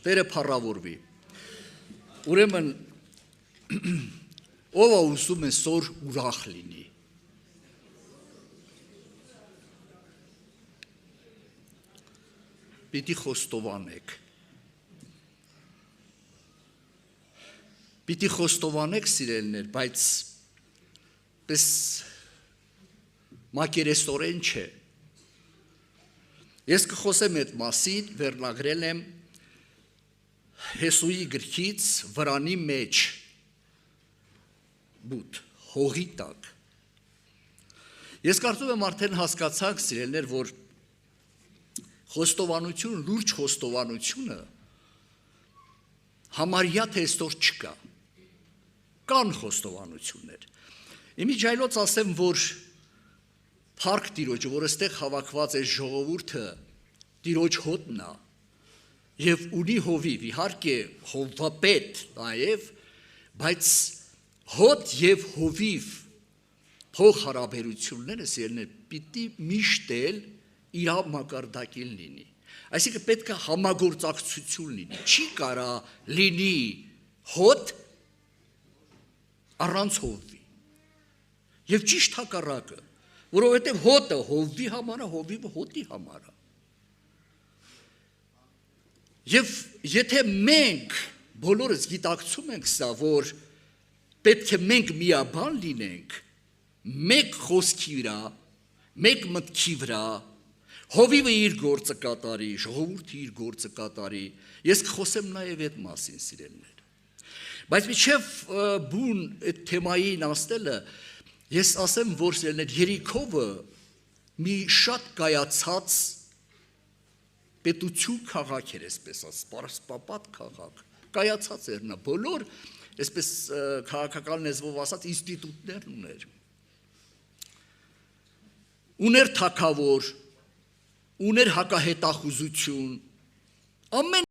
Տերը փառավորվի։ Ուրեմն ով ուզում է սոր ուրախ լինի։ Պիտի խոստովանեք։ Պիտի խոստովանեք, սիրելիներ, բայց պես մակերեսորեն չէ։ Ես կխոսեմ այդ մասին, վերնագրել եմ Հեսուի գրքից վրանի մեջ բութ, հողի տակ։ Ես կարծում եմ արդեն հասկացաք, սիրելիներ, որ խոստովանություն, լուրջ խոստովանությունը համարյա թե այսօր չկա։ Կան խոստովանություններ։ Իմիջայլոց ասեմ, որ Փառք Տիրոջը, որ այստեղ հավաքված է ժողովուրդը, Տիրոջ հոտն է, եւ ունի հովիվ, իհարկե հովվապետ նաեւ, բայց հոտ եւ հովիվ փող հարաբերությունները սիրելիներ պիտի միշտ էլ իր մակարդակին լինի։ Այսինքն պետք է համագործակցություն լինի։ Չի կարա լինի հոտ առանց հովվի։ Եվ ճիշտ հակառակը, որովհետև հոտը հովվի համար է, հովիվը հոտի համար է։ Եվ եթե մենք բոլորս գիտակցում ենք սա, որ պետք է մենք միաբան լինենք, մեկ խոսքի վրա, մեկ մտքի վրա, հովիվը իր գործը կատարի, ժողովուրդը իր գործը կատարի, ես կխոսեմ նաև այդ մասին, սիրելիներ։ Բայց մինչև բուն այդ թեմային ասնելը, ես ասեմ, որ սիրելիներ, Երիքովը մի շատ կայացած պետություն քաղաք էր, այսպես սպարսպապատ քաղաք, կայացած էր նա, բոլոր, այսպես քաղաքական լեզվով ասած, ինստիտուտներ ուներ։ Ուներ թագավոր, ուներ հակահետախուզություն, ամեն